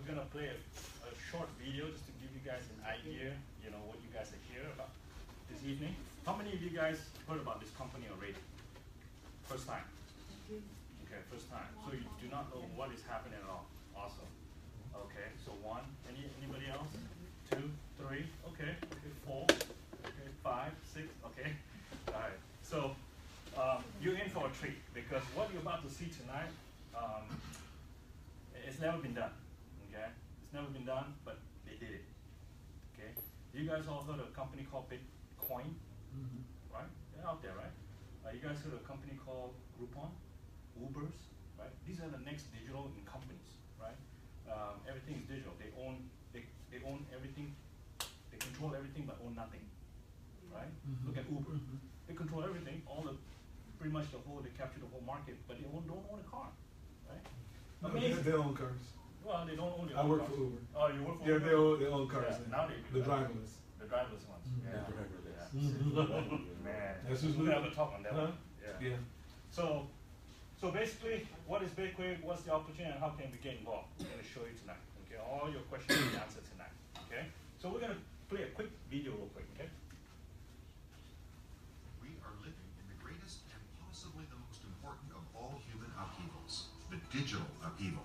we're gonna play a short video just to give you guys an idea, what you guys are here about this evening. How many of you guys heard about this company already? First time? Okay, first time. So you do not know what is happening at all. Awesome. Okay, so one. Anybody else? Two, three. Okay, four. Okay, 5, 6. Okay. All right. So you're in for a treat because what you're about to see tonight, it's never been done. Okay, it's never been done, but they did it. Okay. You guys all heard of a company called Bitcoin, right? They're out there, right? You guys heard of a company called Groupon, Ubers, right? These are the next digital companies, right? Everything is digital. They own everything. They control everything but own nothing, right? Look at Uber. They control everything. Pretty much they capture the whole market, but they don't own a car, right? No, they own cars. Well, they don't own their I own work cars. for Uber. Oh, you work for Uber? Uber? They own cars. Yeah, now they do. The driverless. The driverless ones. Yeah. Man. That's who's we're gonna talk on that one. Yeah. So basically, what is Bitqyck? What's the opportunity, and how can we get involved? We're gonna show you tonight. Okay, all your questions will be answered tonight. Okay. So we're gonna play a quick video real quick. Okay. We are living in the greatest and possibly the most important of all human upheavals, the digital upheaval.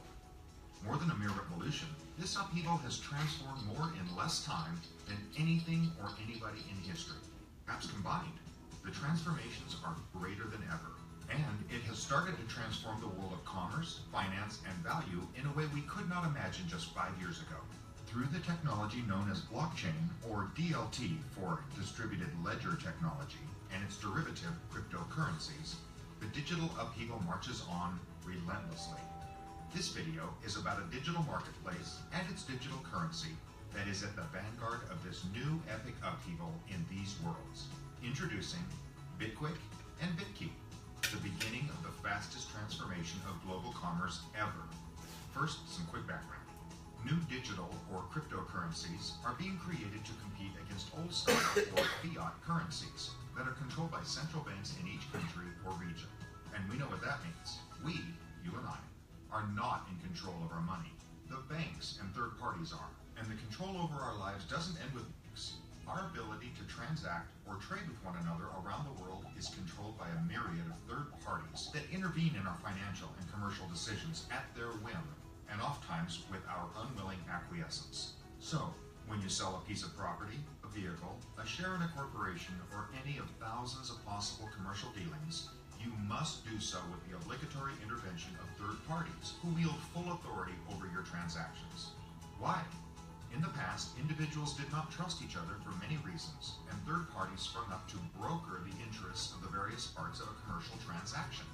More than a mere revolution, this upheaval has transformed more in less time than anything or anybody in history. Apps combined, the transformations are greater than ever. And it has started to transform the world of commerce, finance, and value in a way we could not imagine just 5 years ago. Through the technology known as blockchain, or DLT for distributed ledger technology, and its derivative, cryptocurrencies, the digital upheaval marches on relentlessly. This video is about a digital marketplace and its digital currency that is at the vanguard of this new epic upheaval in these worlds. Introducing Bitqyck and Bitqyck, the beginning of the fastest transformation of global commerce ever. First, some quick background. New digital or cryptocurrencies are being created to compete against old style or fiat currencies that are controlled by central banks in each country or region. And we know what that means. We, you and I, are not in control of our money. The banks and third parties are. And the control over our lives doesn't end with banks. Our ability to transact or trade with one another around the world is controlled by a myriad of third parties that intervene in our financial and commercial decisions at their whim, and oftentimes with our unwilling acquiescence. So, when you sell a piece of property, a vehicle, a share in a corporation, or any of thousands of possible commercial dealings, you must do so with the obligatory intervention of third parties who wield full authority over your transactions. Why? In the past, individuals did not trust each other for many reasons, and third parties sprung up to broker the interests of the various parts of a commercial transaction.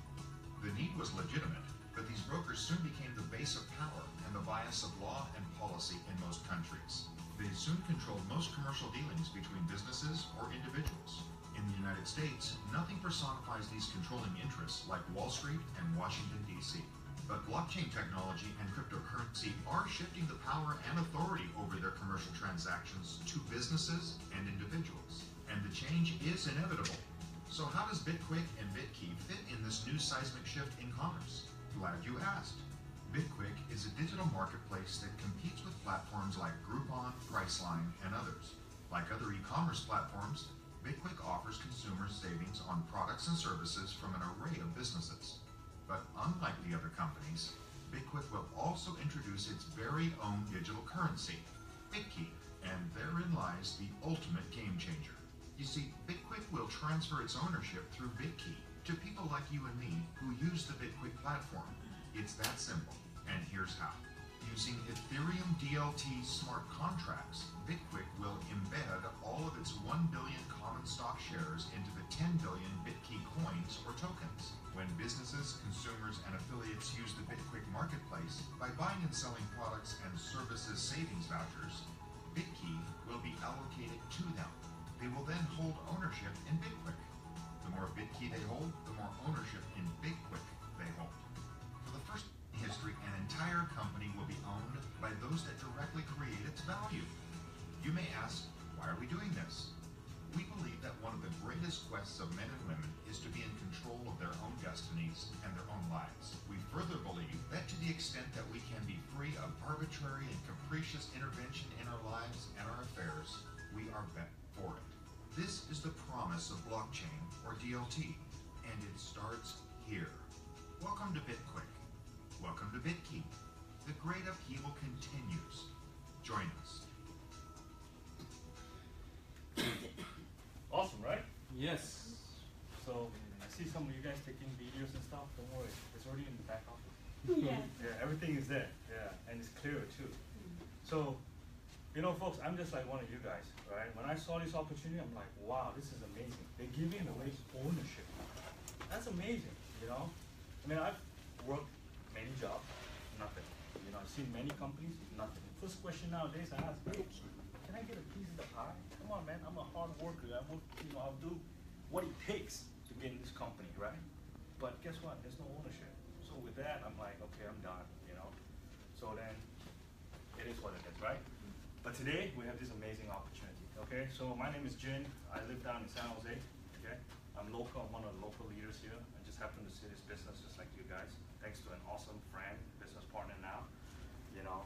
The need was legitimate, but these brokers soon became the base of power and the bias of law and policy in most countries. They soon controlled most commercial dealings between businesses or individuals. In the United States, nothing personifies these controlling interests like Wall Street and Washington, D.C. But blockchain technology and cryptocurrency are shifting the power and authority over their commercial transactions to businesses and individuals. And the change is inevitable. So how does Bitqyck and Bitqyck fit in this new seismic shift in commerce? Glad you asked. Bitqyck is a digital marketplace that competes with platforms like Groupon, Priceline, and others. Like other e-commerce platforms, Bitqyck offers consumers savings on products and services from an array of businesses. But unlike the other companies, Bitqyck will also introduce its very own digital currency, Bitqyck, and therein lies the ultimate game changer. You see, Bitqyck will transfer its ownership through Bitqyck to people like you and me who use the Bitqyck platform. It's that simple, and here's how. Using Ethereum DLT smart contracts, Bitqyck will embed all of its 1 billion common stock shares into the 10 billion Bitqyck coins or tokens. When businesses, consumers, and affiliates use the Bitqyck marketplace by buying and selling products and services savings vouchers, Bitqyck will be allocated to them. They will then hold ownership in Bitqyck. The more Bitqyck they hold, the more ownership in Bitqyck they hold. For the first time in history, an entire company will be owned by those that directly create its value. You may ask, why are we doing this? We believe that one of the greatest quests of men and women is to be in control of their own destinies and their own lives. We further believe that to the extent that we can be free of arbitrary and capricious intervention in our lives and our affairs, we are bent for it. This is the promise of blockchain, or DLT, and it starts here. Welcome to Bitquick. Welcome to Bitqyck. The great upheaval continues. Join us. Awesome, right? Yes. So I see some of you guys taking videos and stuff. Don't worry, it's already in the back office. Yeah. Yeah, everything is there. Yeah, and it's clear too. So, you know, folks, I'm just like one of you guys, right? When I saw this opportunity, I'm like, wow, this is amazing. They're giving away ownership. That's amazing, you know? I mean, I've worked many jobs, nothing. You know, I've seen many companies, nothing. First question nowadays I ask, hey, can I get a piece of the pie? Come on, man, I'm a hard worker. I'll do what it takes to get in this company, right? But guess what? There's no ownership. So with that, I'm like, okay, I'm done, you know? So then, it is what it is, right? But today, we have this amazing opportunity, okay? So my name is Jin. I live down in San Jose, okay? I'm local, I'm one of the local leaders here. I just happen to see this business just like you guys, thanks to an awesome friend, business partner now, you know?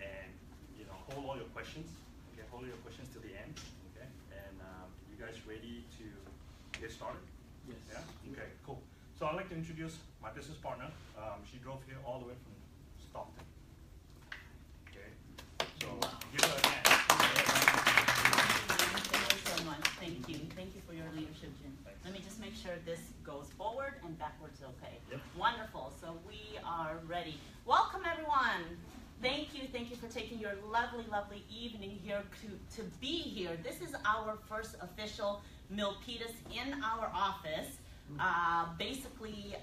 And, you know, hold all your questions, okay? Hold all your questions to the end, okay? And you guys ready to get started? Yes. Yeah? Okay, cool. So I'd like to introduce my business partner. She drove here all the way from Stockton. Okay, so give her a hand. Thank you so much. Thank you. Thank you for your leadership, Jim. Thanks. Let me just make sure this goes forward and backwards okay. Yep. Wonderful. So we are ready. Welcome, everyone. Thank you for taking your lovely, lovely evening here to be here. This is our first official Milpitas in our office. Basically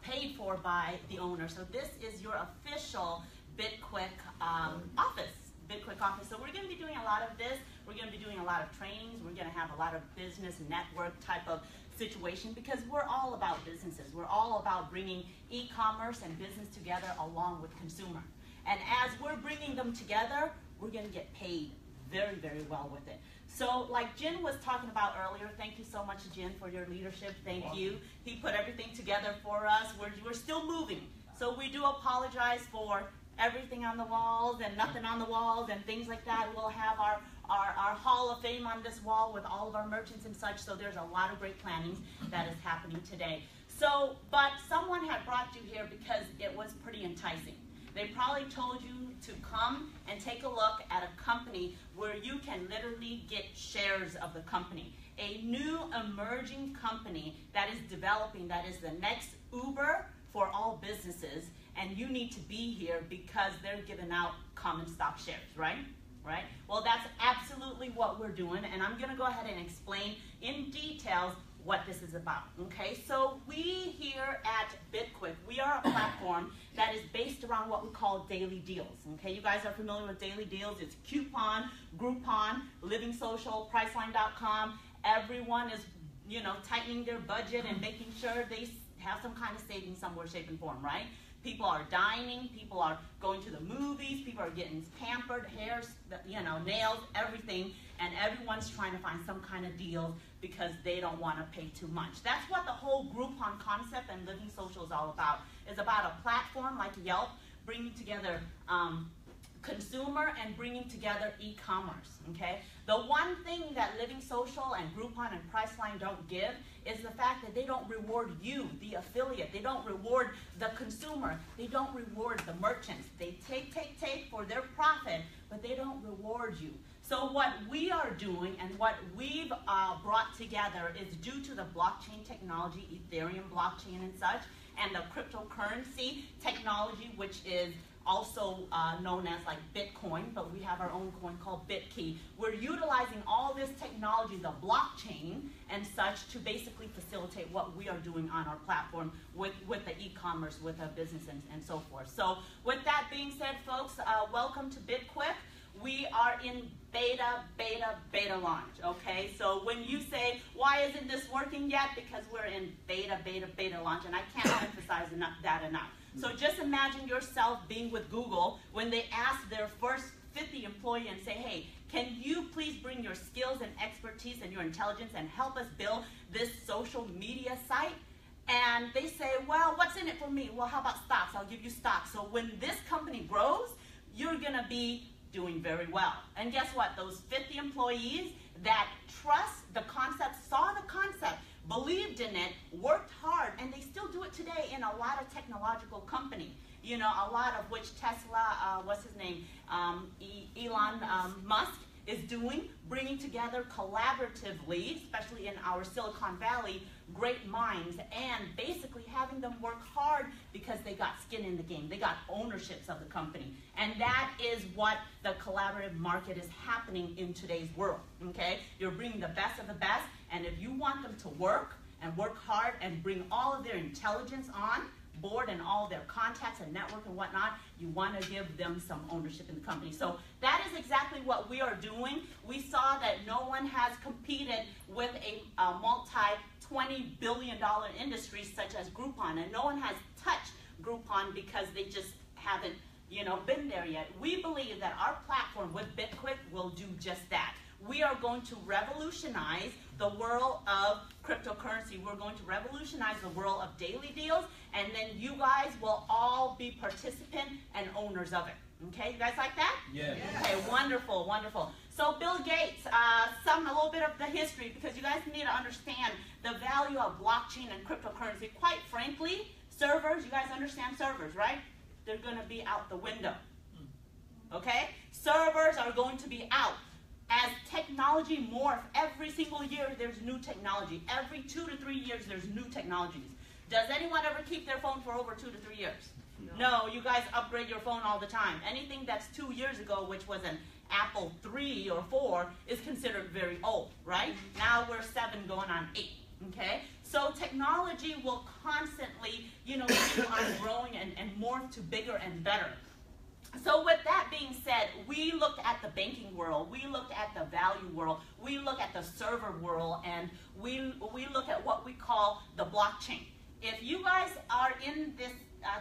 paid for by the owner. So this is your official Bitquick office. Bitquick office. So we're going to be doing a lot of this. We're going to be doing a lot of trainings. We're going to have a lot of business network type of situation because we're all about businesses. We're all about bringing e-commerce and business together along with consumer. And as we're bringing them together, we're going to get paid very, very well with it. So like Jin was talking about earlier, thank you so much, Jin, for your leadership. Thank you. He put everything together for us. We're still moving. So we do apologize for everything on the walls and nothing on the walls and things like that. We'll have our Hall of Fame on this wall with all of our merchants and such. So there's a lot of great planning that is happening today. So, but someone had brought you here because it was pretty enticing. They probably told you to come and take a look at a company where you can literally get shares of the company. A new emerging company that is developing, that is the next Uber for all businesses, and you need to be here because they're giving out common stock shares, right? Right? Well, that's absolutely what we're doing, and I'm going to go ahead and explain in details what this is about, okay? So we here at Bitquick, we are a platform that is based around what we call daily deals, okay? You guys are familiar with daily deals. It's Coupon, Groupon, Living Social, Priceline.com. Everyone is, you know, tightening their budget and making sure they have some kind of savings somewhere, shape, and form, right? People are dining, people are going to the movies, people are getting pampered, hair, you know, nails, everything, and everyone's trying to find some kind of deal because they don't want to pay too much. That's what the whole Groupon concept and Living Social is all about. It's about a platform like Yelp, bringing together consumer and bringing together e-commerce, okay? The one thing that Living Social and Groupon and Priceline don't give is the fact that they don't reward you, the affiliate. They don't reward the consumer. They don't reward the merchants. They take for their profit, but they don't reward you. So what we are doing and what we've brought together is due to the blockchain technology, Ethereum blockchain and such, and the cryptocurrency technology, which is also known as like Bitcoin, but we have our own coin called Bitqyck. We're utilizing all this technology, the blockchain and such, to basically facilitate what we are doing on our platform with the e-commerce, with our business and so forth. So with that being said, folks, welcome to Bitquick. We are in beta launch, okay? So when you say, why isn't this working yet? Because we're in beta launch, and I can't emphasize that enough. So just imagine yourself being with Google when they ask their first 50 employee and say, hey, can you please bring your skills and expertise and your intelligence and help us build this social media site? And they say, well, what's in it for me? Well, how about stocks? I'll give you stocks. So when this company grows, you're going to be doing very well. And guess what? Those 50 employees that trust the concept, saw the concept, believed in it, worked hard, and they still do it today in a lot of technological companies. You know, a lot of which Tesla, what's his name, Elon Musk is doing, bringing together collaboratively, especially in our Silicon Valley, great minds, and basically having them work hard because they got skin in the game. They got ownerships of the company. And that is what the collaborative market is happening in today's world, okay? You're bringing the best of the best, and if you want them to work and work hard and bring all of their intelligence on board and all their contacts and network and whatnot, you want to give them some ownership in the company. So that is exactly what we are doing. We saw that no one has competed with a multi-$20 billion industry such as Groupon, and no one has touched Groupon because they just haven't, you know, been there yet. We believe that our platform with Bitqyck will do just that. We are going to revolutionize the world of cryptocurrency. We're going to revolutionize the world of daily deals, and then you guys will all be participants and owners of it. Okay, you guys like that? Yeah. Okay, wonderful, wonderful. So Bill Gates, a little bit of the history, because you guys need to understand the value of blockchain and cryptocurrency. Quite frankly, servers, you guys understand servers, right? They're going to be out the window. Okay? Servers are going to be out. As technology morphs, every single year there's new technology. Every 2 to 3 years there's new technologies. Does anyone ever keep their phone for over 2 to 3 years? No, you guys upgrade your phone all the time. Anything that's 2 years ago, which was an Apple 3 or 4, is considered very old, right? Now we're 7 going on 8, okay? So technology will constantly, you know, keep on growing and morph to bigger and better. So with that being said, we looked at the banking world, we looked at the value world, we look at the server world, and we look at what we call the blockchain. If you guys are in this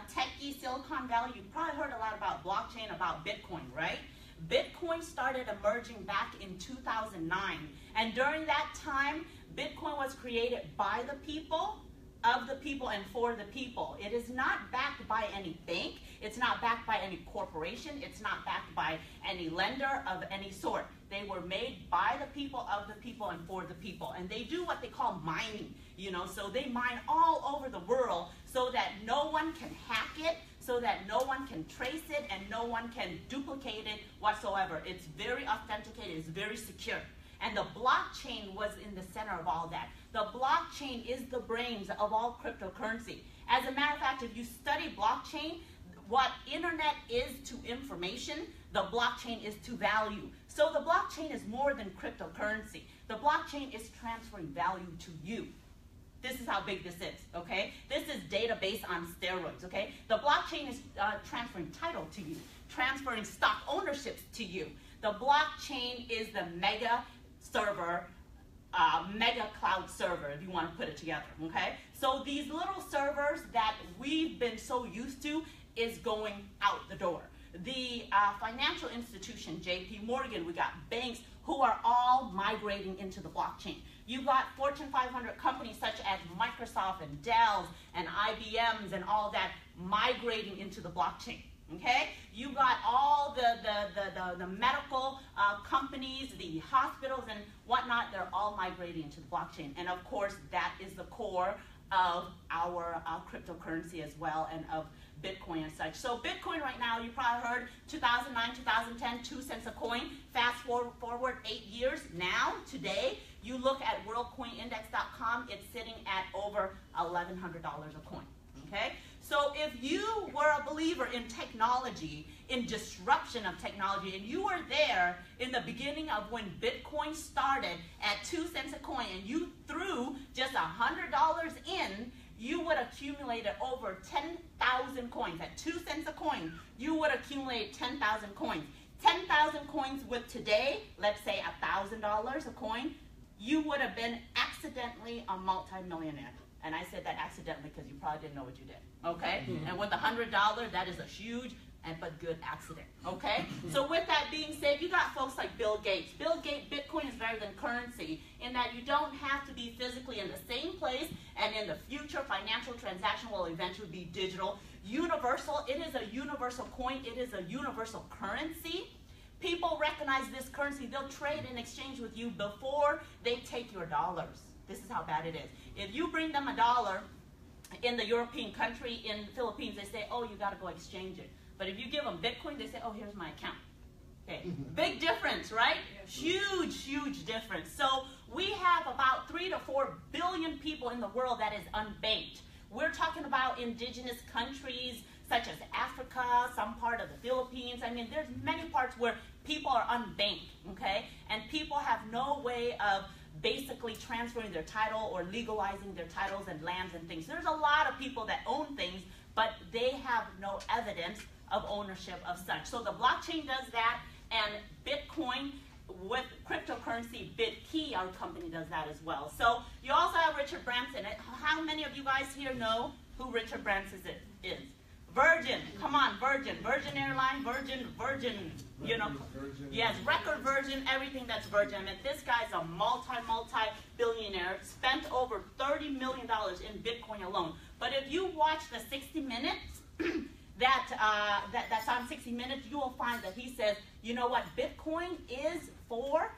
techie Silicon Valley, you've probably heard a lot about blockchain, about Bitcoin, right? Bitcoin started emerging back in 2009, and during that time, Bitcoin was created by the people, of the people, and for the people. It is not backed by any bank. It's not backed by any corporation. It's not backed by any lender of any sort. They were made by the people, of the people, and for the people. And they do what they call mining, you know, so they mine all over the world so that no one can hack it, so that no one can trace it, and no one can duplicate it whatsoever. It's very authenticated. It's very secure. And the blockchain was in the center of all that. The blockchain is the brains of all cryptocurrency. As a matter of fact, if you study blockchain, what internet is to information, the blockchain is to value. So the blockchain is more than cryptocurrency. The blockchain is transferring value to you. This is how big this is, okay? This is database on steroids, okay? The blockchain is transferring title to you, transferring stock ownerships to you. The blockchain is the mega server, mega cloud server, if you want to put it together, okay? So these little servers that we've been so used to is going out the door. The financial institution, JP Morgan, we got banks who are all migrating into the blockchain. You got Fortune 500 companies such as Microsoft and Dell and IBMs and all that migrating into the blockchain. Okay, you got all the medical companies, the hospitals and whatnot, they're all migrating into the blockchain. And of course, that is the core of our cryptocurrency as well, and of Bitcoin and such. So Bitcoin right now, you probably heard 2009, 2010, 2 cents a coin. Fast forward 8 years. Now, today, you look at worldcoinindex.com, it's sitting at over $1,100 a coin. Okay? So if you were a believer in technology, in disruption of technology, and you were there in the beginning of when Bitcoin started at 2 cents a coin, and you threw just $100 in, you would accumulate over 10,000 coins. At 2 cents a coin, you would accumulate 10,000 coins. 10,000 coins with today, let's say $1,000 a coin, you would have been accidentally a multimillionaire. And I said that accidentally because you probably didn't know what you did, okay? And with $100, that is a huge but good accident, okay? So with that being being said, you got folks like Bill Gates. Bill Gates, Bitcoin is better than currency in that you don't have to be physically in the same place, and in the future, financial transaction will eventually be digital. Universal, it is a universal coin. It is a universal currency. People recognize this currency. They'll trade and exchange with you before they take your dollars. This is how bad it is. If you bring them a dollar in the European country, in the Philippines, they say, oh, you got to go exchange it. But if you give them Bitcoin, they say, oh, here's my account. Okay, big difference, right? Huge, huge difference. So we have about 3 to 4 billion people in the world that is unbanked. We're talking about indigenous countries such as Africa, some part of the Philippines. I mean, there's many parts where people are unbanked, okay? And people have no way of basically transferring their title or legalizing their titles and lands and things. There's a lot of people that own things, but they have no evidence of ownership of such. So the blockchain does that, and Bitcoin with cryptocurrency, Bitqyck, our company, does that as well. So you also have Richard Branson. How many of you guys here know who Richard Branson is? Virgin, come on, Virgin Airline, Virgin, you know, yes, record Virgin, everything that's Virgin. I mean, this guy's a multi-billionaire, spent over $30 million in Bitcoin alone. But if you watch the 60 Minutes, that's on 60 Minutes, you will find that he says, you know what, Bitcoin is for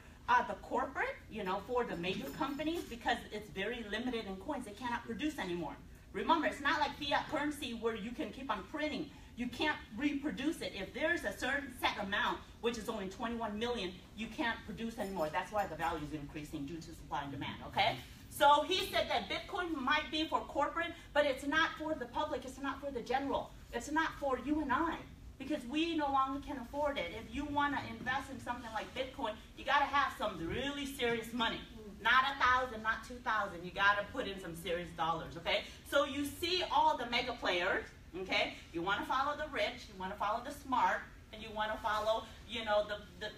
the corporate, you know, for the major companies, because it's very limited in coins. They cannot produce anymore. Remember, it's not like fiat currency where you can keep on printing. You can't reproduce it. If there's a certain set amount, which is only 21 million, you can't produce anymore. That's why the value is increasing due to supply and demand, okay? So he said that Bitcoin might be for corporate, but it's not for the public. It's not for the general. It's not for you and I, because we no longer can afford it. If you want to invest in something like Bitcoin, you got to have some really serious money. Not 1,000, not 2,000. You got to put in some serious dollars, okay? So you see all the mega players, okay? You want to follow the rich, you want to follow the smart, and you want to follow, you know, the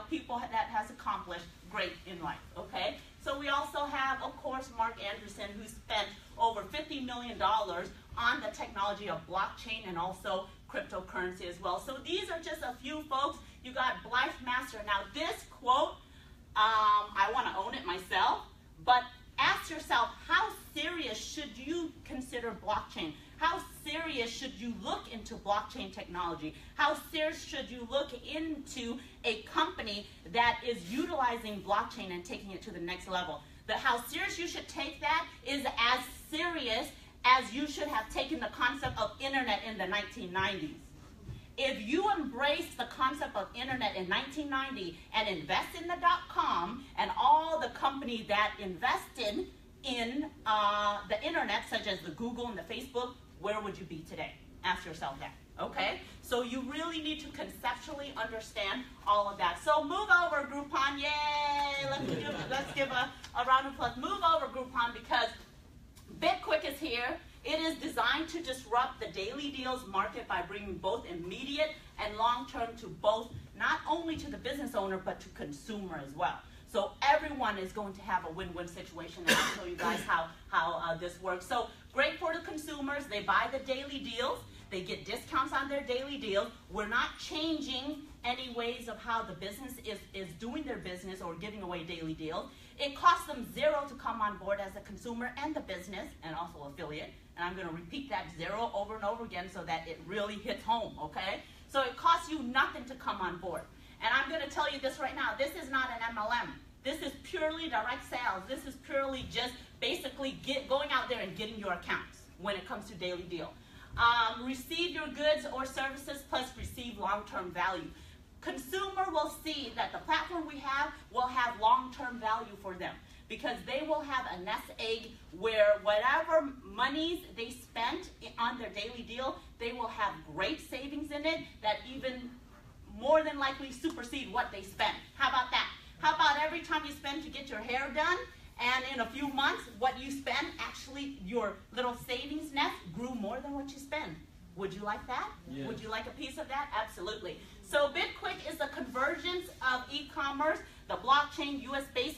people that has accomplished great in life, okay? So we also have, of course, Mark Anderson, who spent over $50 million on the technology of blockchain and also cryptocurrency as well. So these are just a few folks. You got Blythe Master. Now this quote, I want to own it myself, but ask yourself, how serious should you consider blockchain? How serious should you look into blockchain technology? How serious should you look into a company that is utilizing blockchain and taking it to the next level? How serious you should take that is as serious as you should have taken the concept of internet in the 1990s. If you embrace the concept of internet in 1990 and invest in the .com and all the companies that invested in the internet, such as the Google and the Facebook, where would you be today? Ask yourself that, okay? So you really need to conceptually understand all of that. So move over, Groupon, yay! Let's give a round of applause. Move over, Groupon, because Bitqyck is here. It is designed to disrupt the daily deals market by bringing both immediate and long-term to both, not only to the business owner, but to consumer as well. So everyone is going to have a win-win situation, and I'll show you guys how this works. So great for the consumers. They buy the daily deals. They get discounts on their daily deals. We're not changing any ways of how the business is doing their business or giving away daily deals. It costs them $0 to come on board as a consumer and the business, and also affiliate. And I'm going to repeat that $0 over and over again so that it really hits home, okay? So it costs you nothing to come on board. And I'm going to tell you this right now. This is not an MLM. This is purely direct sales. This is purely just basically going out there and getting your accounts when it comes to daily deal. Receive your goods or services plus receive long-term value. Consumer will see that the platform we have will have long-term value for them, because they will have a nest egg where whatever monies they spent on their daily deal, they will have great savings in it that even more than likely supersede what they spent. How about that? How about every time you spend to get your hair done, and in a few months, what you spend, actually your little savings nest grew more than what you spend. Would you like that? Yes. Would you like a piece of that? Absolutely. So Bitqyck is the convergence of e-commerce, the blockchain, US-based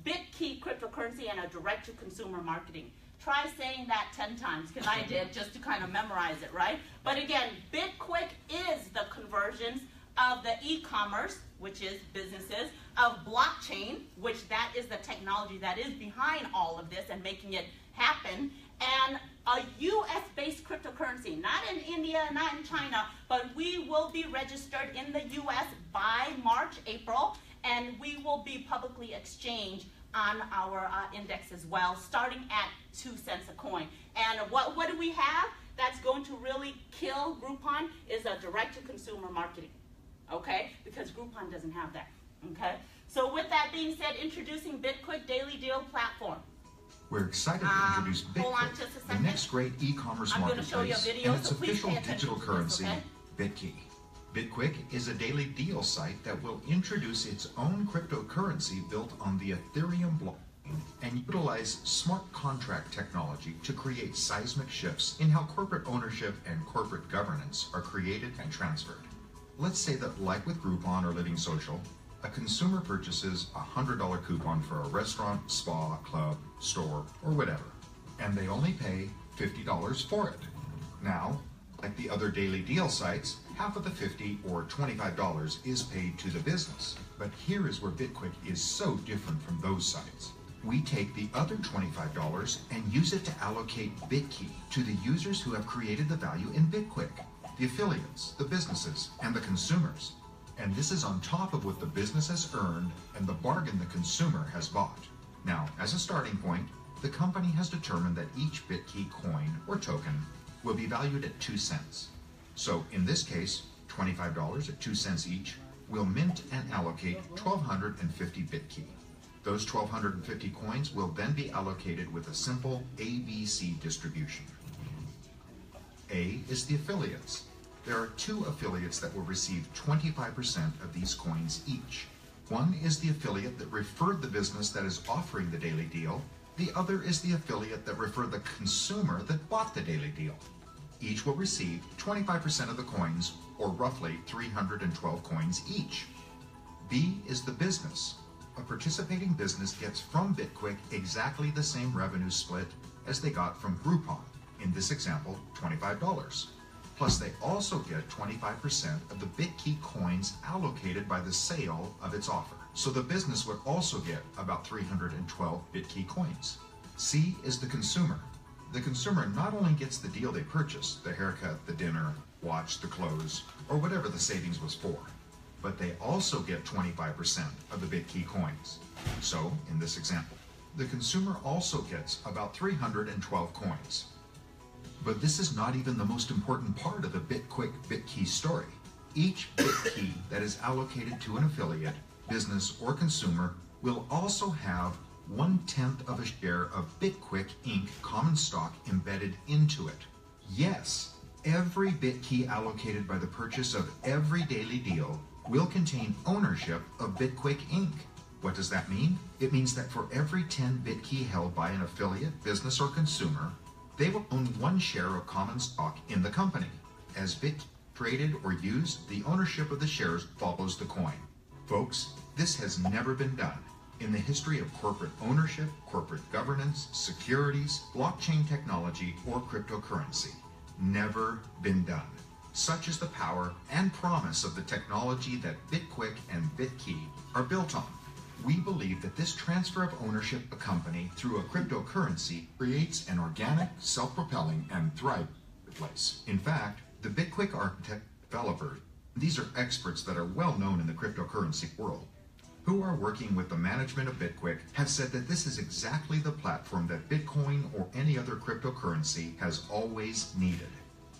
Bitqyck cryptocurrency, and a direct-to-consumer marketing. Try saying that 10 times, because I did, just to kind of memorize it, right? But again, Bitqyck is the convergence of the e-commerce, which is businesses, of blockchain, which that is the technology that is behind all of this and making it happen, and a US-based cryptocurrency, not in India, not in China, but we will be registered in the US by March, April, and we will be publicly exchanged on our index as well, starting at 2 cents a coin. And what do we have that's going to really kill Groupon is a direct-to-consumer marketing, okay? Because Groupon doesn't have that, okay? So with that being said, introducing Bitqyck Daily Deal Platform. We're excited to introduce Bitqyck, the next great e-commerce marketplace, and its official digital currency, Bitqyck. Bitqyck is a daily deal site that will introduce its own cryptocurrency built on the Ethereum blockchain and utilize smart contract technology to create seismic shifts in how corporate ownership and corporate governance are created and transferred. Let's say that, like with Groupon or Living Social, a consumer purchases a $100 coupon for a restaurant, spa, club, store, or whatever, and they only pay $50 for it. Now, like the other daily deal sites, half of the $50 or $25 is paid to the business. But here is where Bitqyck is so different from those sites. We take the other $25 and use it to allocate Bitkey to the users who have created the value in Bitqyck, the affiliates, the businesses, and the consumers. And this is on top of what the business has earned and the bargain the consumer has bought. Now, as a starting point, the company has determined that each Bitkey coin or token will be valued at 2 cents. So in this case, $25 at 2 cents each will mint and allocate 1,250 Bitkey. Those 1,250 coins will then be allocated with a simple ABC distribution. A is the affiliates. There are 2 affiliates that will receive 25% of these coins each. One is the affiliate that referred the business that is offering the daily deal. The other is the affiliate that referred the consumer that bought the daily deal. Each will receive 25% of the coins, or roughly 312 coins each. B is the business. A participating business gets from Bitqyck exactly the same revenue split as they got from Groupon. In this example, $25. Plus, they also get 25% of the Bitkey coins allocated by the sale of its offer. So the business would also get about 312 Bitkey coins. C is the consumer. The consumer not only gets the deal they purchased, the haircut, the dinner, watch, the clothes, or whatever the savings was for, but they also get 25% of the Bitkey coins. So, in this example, the consumer also gets about 312 coins. But this is not even the most important part of the Bitqyck Bitkey story. Each Bitkey that is allocated to an affiliate, business, or consumer will also have 1/10 of a share of Bitqyck Inc. common stock embedded into it. Yes, every Bitkey allocated by the purchase of every daily deal will contain ownership of Bitqyck Inc. What does that mean? It means that for every 10 Bitkey held by an affiliate, business, or consumer, they will own 1 share of common stock in the company. As Bitqyck traded or used, the ownership of the shares follows the coin. Folks, this has never been done in the history of corporate ownership, corporate governance, securities, blockchain technology, or cryptocurrency. Never been done. Such is the power and promise of the technology that Bitqyck and Bitkey are built on. We believe that this transfer of ownership of a company through a cryptocurrency creates an organic, self-propelling, and thriving place. In fact, the Bitqyck architect developers, these are experts that are well known in the cryptocurrency world, who are working with the management of Bitqyck, have said that this is exactly the platform that Bitcoin or any other cryptocurrency has always needed.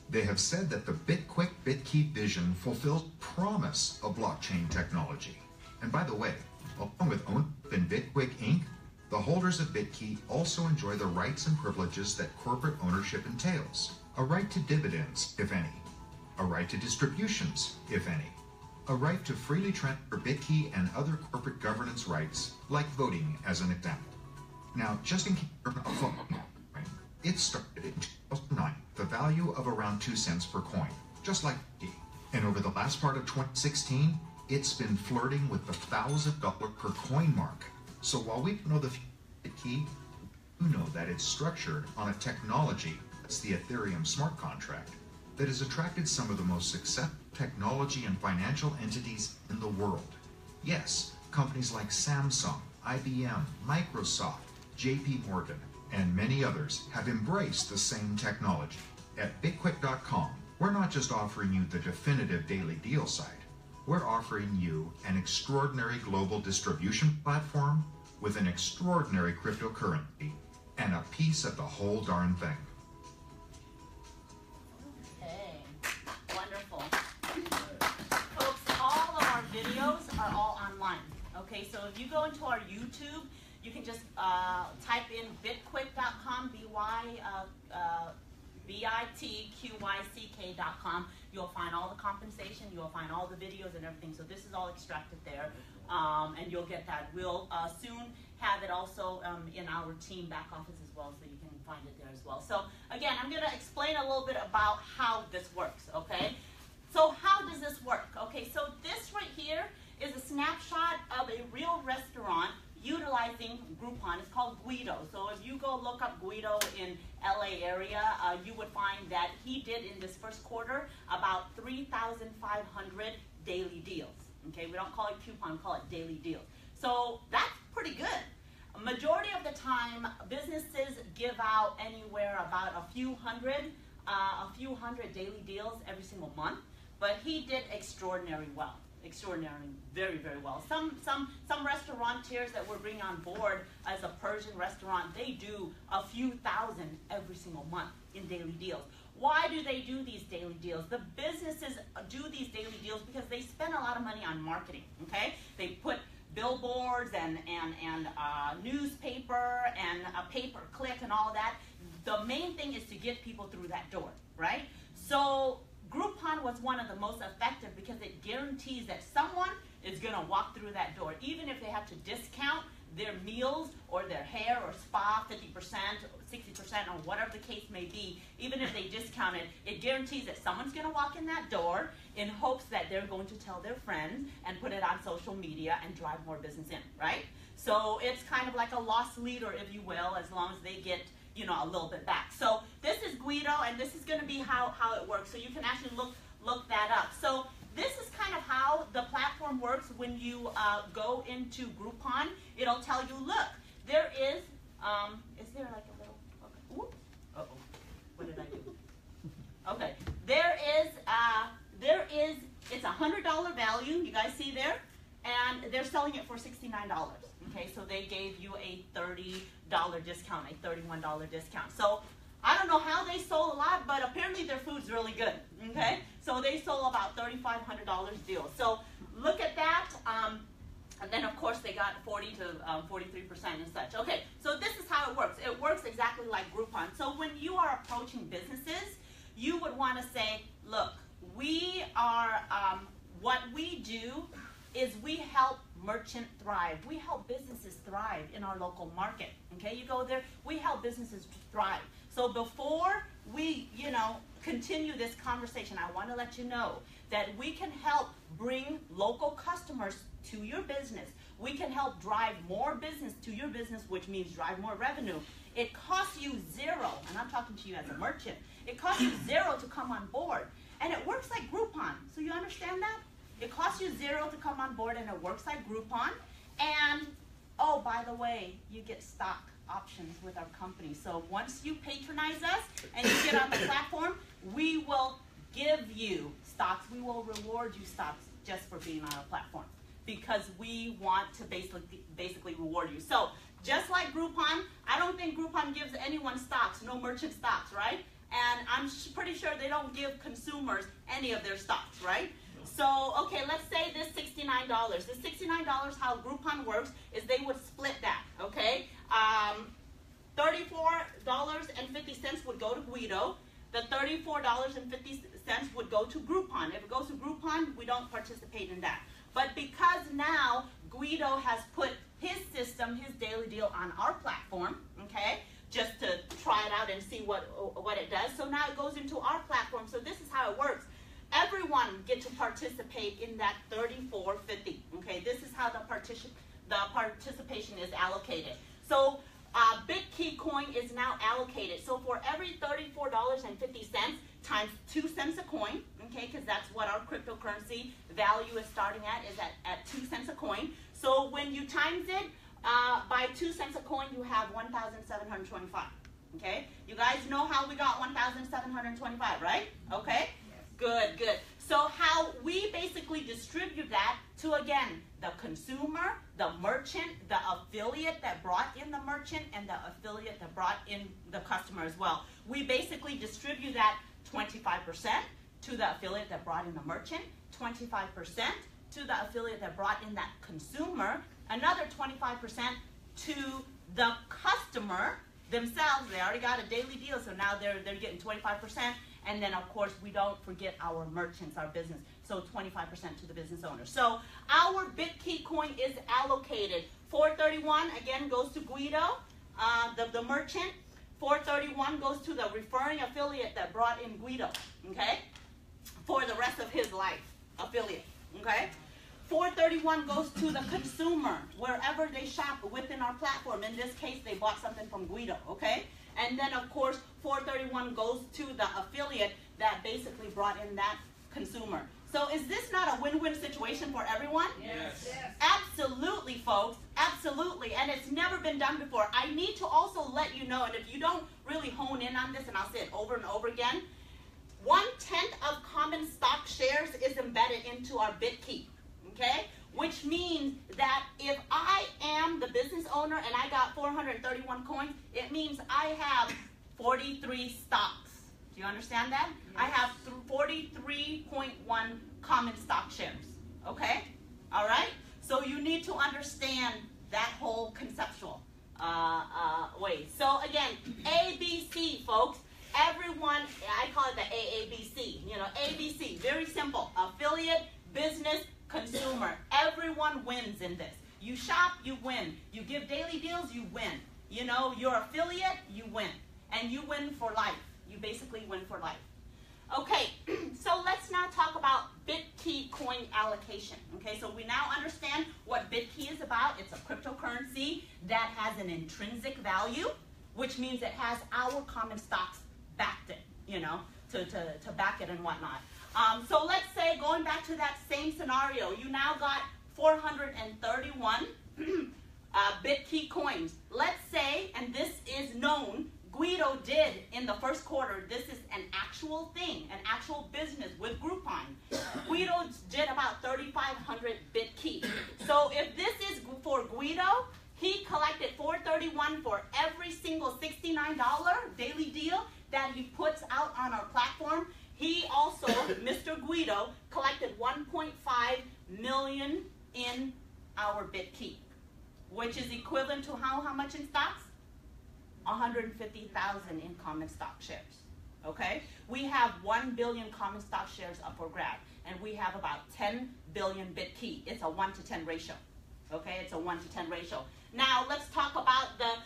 They have said that the Bitqyck Bitkey vision fulfills the promise of blockchain technology. And by the way, along with ownership in Bitqyck Inc., the holders of Bitkey also enjoy the rights and privileges that corporate ownership entails. A right to dividends, if any. A right to distributions, if any. A right to freely transfer Bitkey and other corporate governance rights, like voting as an example. Now, just in case you're not following, it started in 2009, the value of around 2 cents per coin, just like Bitkey. And over the last part of 2016, it's been flirting with the $1,000 per coin mark. So while we don't know the Bitkey, we know that it's structured on a technology that's the Ethereum smart contract. that has attracted some of the most successful technology and financial entities in the world. Yes, companies like Samsung, IBM, Microsoft, JP Morgan, and many others have embraced the same technology. At bitquick.com, we're not just offering you the definitive daily deal site, we're offering you an extraordinary global distribution platform with an extraordinary cryptocurrency and a piece of the whole darn thing. Okay, wonderful. Folks, all of our videos are all online. Okay, so if you go into our YouTube, you can just type in bitquick.com, bitquick.com. You'll find all the compensation, you'll find all the videos and everything. So this is all extracted there, and you'll get that. We'll soon have it also in our team back office as well, so you can find it there as well. So again, I'm going to explain a little bit about how this works, okay? So how does this work? Okay, so this right here is a snapshot of a real restaurant utilizing Groupon. It's called Guido. So if you go look up Guido in LA area, you would find that he did in this first quarter about 3,500 daily deals. Okay, we don't call it coupon, we call it daily deals. So that's pretty good. A majority of the time, businesses give out anywhere about a few hundred daily deals every single month. But he did extraordinarily well. Extraordinary, very, very well. Some restaurateurs that we're bringing on board as a Persian restaurant, they do a few thousand every single month in daily deals. Why do they do these daily deals? The businesses do these daily deals because they spend a lot of money on marketing, okay? They put billboards and newspaper and a pay-per-click and all that. The main thing is to get people through that door, right? So Groupon was one of the most effective because it guarantees that someone is going to walk through that door, even if they have to discount their meals or their hair or spa 50%, 60%, or whatever the case may be. Even if they discount it, it guarantees that someone's going to walk in that door in hopes that they're going to tell their friends and put it on social media and drive more business in, right? So it's kind of like a lost leader, if you will, as long as they get a little bit back. So this is Guido, and this is going to be how it works. So you can actually look that up. So this is kind of how the platform works when you go into Groupon. It'll tell you, look, there is there like a little, okay, oops, uh-oh, what did I do? Okay, it's a $100 value, you guys see there? And they're selling it for $69. Okay, so they gave you a $30 discount, a $31 discount. So I don't know how they sold a lot, but apparently their food's really good. Okay, so they sold about $3,500 deal. So look at that. And then of course they got 40 to 43% and such. Okay, so this is how it works. It works exactly like Groupon. So when you are approaching businesses, you would want to say, look, we are, what we do is we help merchant thrive. We help businesses thrive in our local market. Okay, you go there, we help businesses thrive. So before we, continue this conversation, I want to let you know that we can help bring local customers to your business. We can help drive more business to your business, which means drive more revenue. It costs you zero, and I'm talking to you as a merchant. It costs you zero to come on board, and it works like Groupon. So you understand that? It costs you zero to come on board, and it works like Groupon. And, oh, by the way, you get stock options with our company. So once you patronize us and you get on the platform, we will give you stocks. We will reward you stocks just for being on our platform because we want to basically reward you. So just like Groupon, I don't think Groupon gives anyone stocks, no merchant stocks, right? And I'm pretty sure they don't give consumers any of their stocks, right? So, okay, let's say this $69. This $69, how Groupon works is they would split that, okay? $34.50 would go to Guido. The $34.50 would go to Groupon. If it goes to Groupon, we don't participate in that. But because now Guido has put his system, his daily deal on our platform, okay, just to try it out and see what it does. So now it goes into our platform. So this is how it works. Everyone get to participate in that $34.50. Okay, this is how the participation is allocated. So Bitqyck coin is now allocated. So for every $34.50 times 2 cents a coin, okay, because that's what our cryptocurrency value is starting at, is at 2 cents a coin. So when you times it by 2 cents a coin, you have 1,725. Okay, you guys know how we got 1,725, right? Okay, good, good. So how we basically distribute that to, again, the consumer, the merchant, the affiliate that brought in the merchant, and the affiliate that brought in the customer as well. We basically distribute that 25% to the affiliate that brought in the merchant, 25% to the affiliate that brought in that consumer, another 25% to the customer themselves. They already got a daily deal, so now they're getting 25%. And then, of course, we don't forget our merchants, our business. So 25% to the business owner. So our Bitqyck coin is allocated. 431, again, goes to Guido, the merchant. 431 goes to the referring affiliate that brought in Guido, okay, for the rest of his life, affiliate, okay? 431 goes to the consumer, wherever they shop within our platform. In this case, they bought something from Guido, okay? And then, of course, 431 goes to the affiliate that basically brought in that consumer. So is this not a win-win situation for everyone? Yes. Yes. Absolutely, folks. Absolutely. And it's never been done before. I need to also let you know, and if you don't really hone in on this, and I'll say it over and over again, 1/10 of common stock shares is embedded into our Bitqyck, okay? Which means that if I am the business owner and I got 431 coins, it means I have 43 stocks. Do you understand that? Yes. I have 43.1 common stock shares, okay? All right? So you need to understand that whole conceptual way. So again, ABC, folks. Everyone, I call it the AABC. You know, ABC, very simple. Affiliate, business, consumer. Everyone wins in this. You shop, you win. You give daily deals, you win. You know, your affiliate, you win. And you win for life. You basically win for life. Okay, so let's now talk about Bitqyck coin allocation. Okay, so we now understand what Bitqyck is about. It's a cryptocurrency that has an intrinsic value, which means it has our common stocks backed it, you know, to back it and whatnot. So let's say, going back to that same scenario, you now got 431 Bitqyck coins. Let's say, and this is known, Guido did in the first quarter, this is an actual thing, an actual business with Groupon. Guido did about 3,500 Bitqyck. So if this is for Guido, he collected 431 for every single $69 daily deal that he puts out on our platform. He also, Mr. Guido, collected 1.5 million in our Bitqyck, which is equivalent to how much in stocks? 150,000 in common stock shares. Okay? We have 1 billion common stock shares up for grab, and we have about 10 billion Bitqyck. It's a 1-to-10 ratio. Okay? It's a 1-to-10 ratio. Now, let's talk about the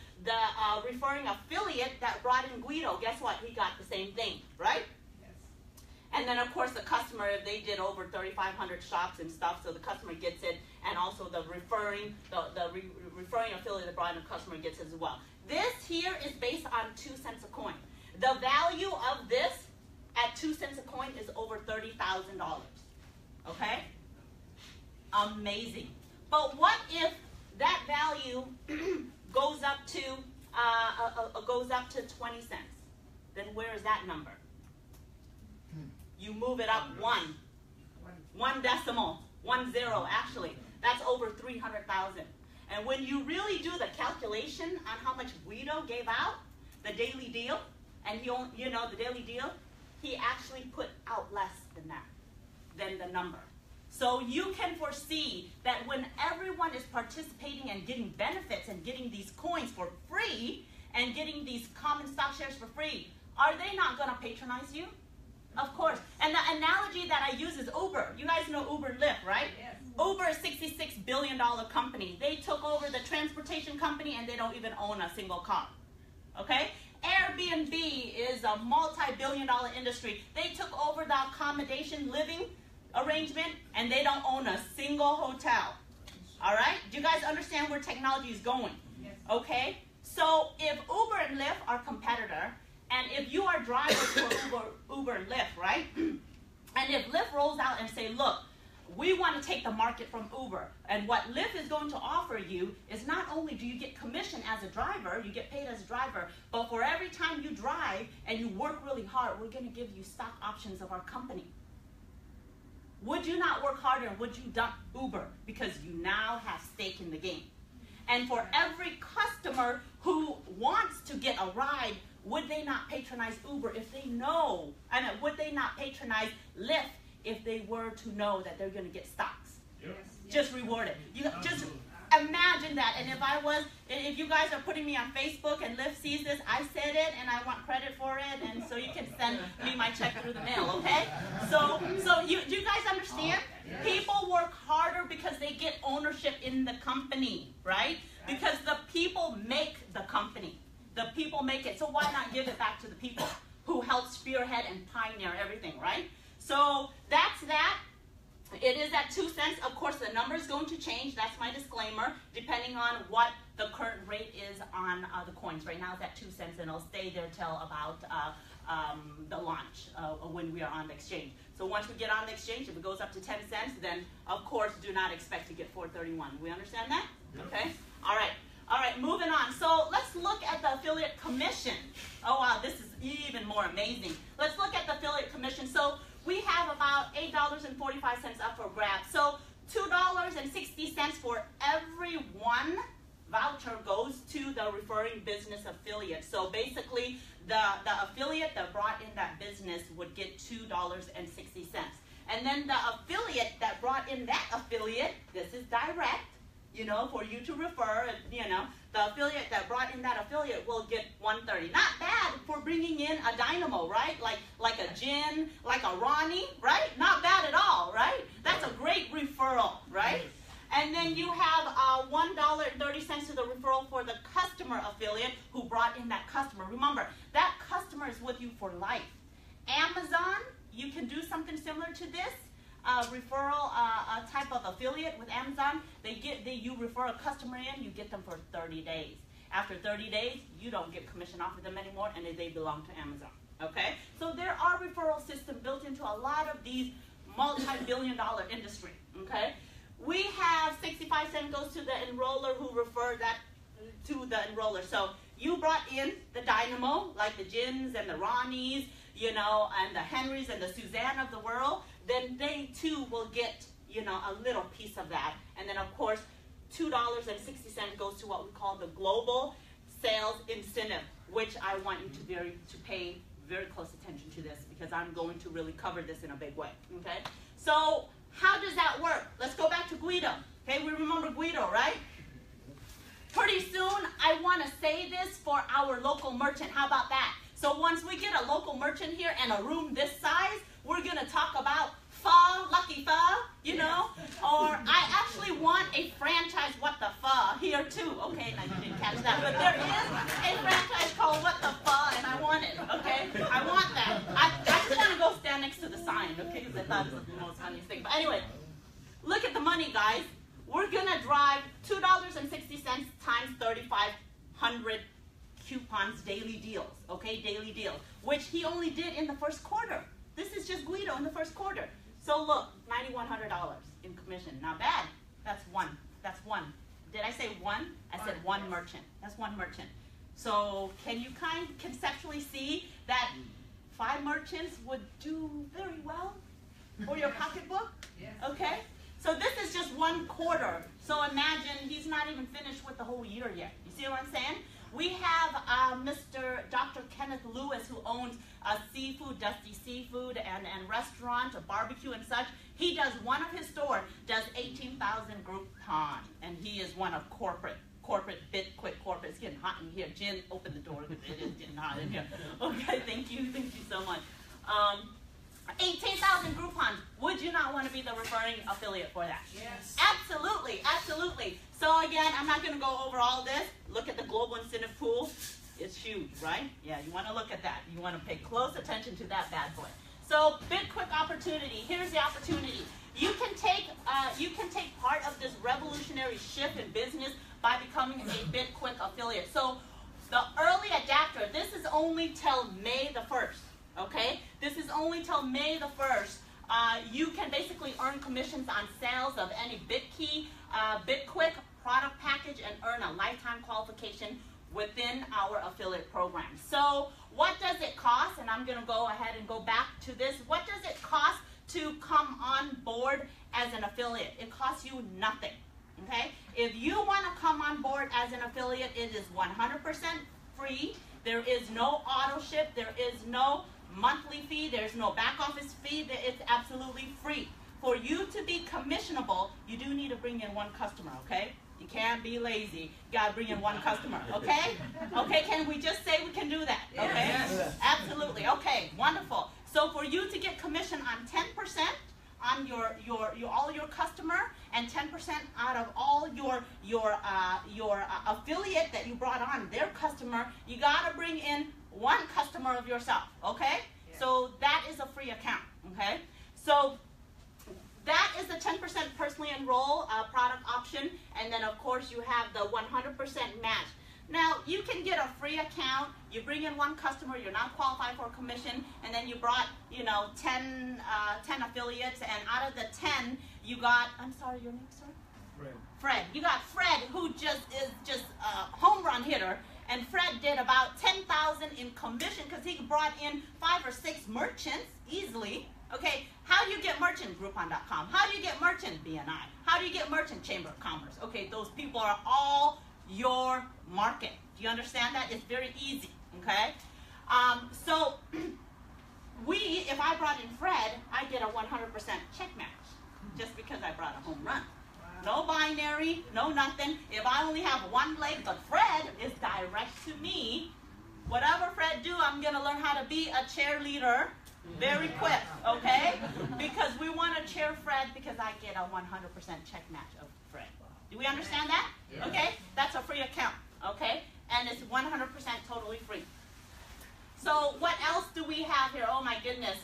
referring affiliate that brought in Guido. Guess what? He got the same thing, right? Yes. And then, of course, the customer, they did over 3,500 shops and stuff, so the customer gets it, and also the referring affiliate that brought in the customer gets it as well. This here is based on 2 cents a coin. The value of this at 2 cents a coin is over $30,000. Okay? Amazing. But what if that value goes up to 20 cents? Then where is that number? You move it up one decimal, 10 actually. That's over 300,000. And when you really do the calculation on how much Guido gave out, the daily deal, and the daily deal, he actually put out less than that, than the number. So you can foresee that when everyone is participating and getting benefits and getting these coins for free and getting these common stock shares for free, are they not going to patronize you? Of course. And the analogy that I use is Uber. You guys know Uber Lyft, right? Yes. Uber is a $66 billion company. They took over the transportation company and they don't even own a single car. Okay? Airbnb is a multi-billion-dollar industry. They took over the accommodation living arrangement and they don't own a single hotel. All right? Do you guys understand where technology is going? Yes. Okay? So if Uber and Lyft are competitor, and if you are drivers for Uber and Lyft, right? And if Lyft rolls out and say, look, we want to take the market from Uber, and what Lyft is going to offer you is not only do you get commission as a driver, you get paid as a driver, but for every time you drive and you work really hard, we're going to give you stock options of our company. Would you not work harder, and would you dump Uber? Because you now have stake in the game. And for every customer who wants to get a ride, would they not patronize Uber if they know, and would they not patronize Lyft if they were to know that they're going to get stocks? Yes. Just reward it. You just imagine that. And if you guys are putting me on Facebook and Lyft sees this, I said it and I want credit for it, and so you can send me my check through the mail, okay? So do you guys understand? People work harder because they get ownership in the company, right? Because the people make the company. The people make it. So why not give it back to the people who helped spearhead and pioneer everything, right? So that's that. It is at 2 cents. Of course, the number is going to change. That's my disclaimer, depending on what the current rate is on the coins. Right now it's at 2 cents, and it'll stay there till about the launch when we are on the exchange. So once we get on the exchange, if it goes up to 10 cents, then of course do not expect to get 4.31. We understand that? Yep. Okay. All right. All right. Moving on. So let's look at the affiliate commission. Oh wow, this is even more amazing. Let's look at the affiliate commission. So we have about $8.45 up for grabs. So $2.60 for every one voucher goes to the referring business affiliate. So basically, the affiliate that brought in that business would get $2.60. And then the affiliate that brought in that affiliate, this is direct, you know, for you to refer, you know, the affiliate that brought in that affiliate will get $1.30. Not bad for bringing in a dynamo, right? Like a Jin, like a Ronnie, right? Not bad at all, right? That's a great referral, right? And then you have $1.30 to the referral for the customer affiliate who brought in that customer. Remember, that customer is with you for life. Amazon, you can do something similar to this. Referral type of affiliate with Amazon. You refer a customer in, you get them for 30 days. After 30 days, you don't get commission off of them anymore, and they belong to Amazon. Okay? So there are referral systems built into a lot of these multi-billion-dollar industry. Okay? We have 65 cents goes to the enroller who referred that to the enroller. So you brought in the dynamo, like the Jins and the Ronnies, you know, and the Henrys and the Suzanne of the world. Then they too will get, you know, a little piece of that. And then of course, $2.60 goes to what we call the global sales incentive, which I want you to pay very close attention to this, because I'm going to really cover this in a big way. Okay? So how does that work? Let's go back to Guido. Okay, we remember Guido, right? Pretty soon, I want to say this for our local merchant. How about that? So once we get a local merchant here and a room this size, we're going to talk about pho, lucky pho, you know? Or I actually want a franchise, What the Pho, here too. Okay, now you didn't catch that, but there is a franchise called What the Pho, and I want it, okay? I want that. I just want to go stand next to the sign, okay? Because I thought it was the most funniest thing. But anyway, look at the money, guys. We're going to drive $2.60 times 3,500 coupons, daily deals, okay? Daily deals, which he only did in the first quarter. This is just Guido in the first quarter. So look, $9,100 in commission. Not bad. That's one. That's one. Did I say one? I said one merchant. That's one merchant. So can you kind of conceptually see that 5 merchants would do very well for your pocketbook? Yes. Okay? So this is just one quarter. So imagine he's not even finished with the whole year yet. You see what I'm saying? We have Dr. Kenneth Lewis, who owns a seafood, Dusty Seafood, and restaurant, a barbecue and such. He does, one of his stores does 18,000 Groupon, and he is one of corporate Bitqyck corporate. It's getting hot in here. Jen, open the door because it is getting hot in here. Okay, thank you so much. 18,000 Groupons. Would you not want to be the referring affiliate for that? Yes. Absolutely, absolutely. So again, I'm not going to go over all this. Look at the global incentive pool. It's huge, right? Yeah, you want to look at that. You want to pay close attention to that bad boy. So Bitqyck opportunity. Here's the opportunity. You can take part of this revolutionary shift in business by becoming a Bitqyck affiliate. So The early adapter, this is only till May the 1st, okay? This is only till May the 1st. You can basically earn commissions on sales of any Bitquick product package and earn a lifetime qualification within our affiliate program. So what does it cost? And I'm going to go ahead and go back to this. What does it cost to come on board as an affiliate? It costs you nothing. Okay? If you want to come on board as an affiliate, it is 100% free. There is no auto ship. There is no monthly fee. There's no back office fee. It's absolutely free. For you to be commissionable, you do need to bring in one customer, okay? You can't be lazy. You got to bring in one customer, okay? Okay, can we just say we can do that, okay? Yes. Absolutely. Okay, wonderful. So for you to get commission on 10% on all your customer and 10% out of all your affiliate that you brought on their customer, you got to bring in one customer of yourself, okay? Yeah. So that is a free account, okay? So that is the 10% personally enroll product option, and then of course you have the 100% match. Now you can get a free account, you bring in one customer, you're not qualified for a commission, and then you brought 10 affiliates, and out of the 10 you got, I'm sorry, your name, sir? Fred. Fred. You got Fred, who is just a home run hitter, and Fred did about 10,000 in commission because he brought in 5 or 6 merchants easily. Okay, how do you get merchant? Groupon.com. How do you get merchant? BNI. How do you get merchant? Chamber of Commerce. Okay, those people are all your market. Do you understand that? It's very easy. Okay, so if I brought in Fred, I get a 100% check match just because I brought a home run. No binary, no nothing. If I only have one leg, but Fred is direct to me, whatever Fred do, I'm going to learn how to be a cheerleader very quick, okay? Because we want to cheer Fred because I get a 100% check match of Fred. Do we understand that? Yeah. Okay? That's a free account, okay? And it's 100% totally free. So what else do we have here? Oh my goodness.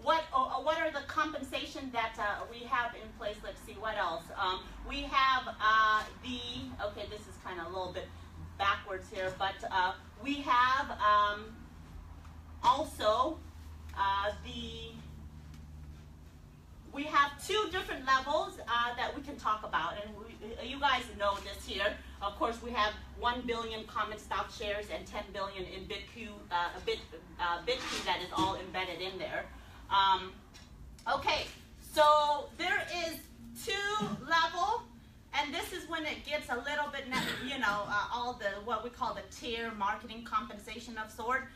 What are the compensation that we have in place? Let's see, what else? We have okay, this is kind of a little bit backwards here, but we have also we have 2 different levels that we can talk about, and you guys know this here. Of course, we have 1 billion common stock shares and 10 billion in Bitqyck that is all embedded in there. Okay, so there is 2 level, and this is when it gets a little bit, all the what we call the tier marketing compensation of sort.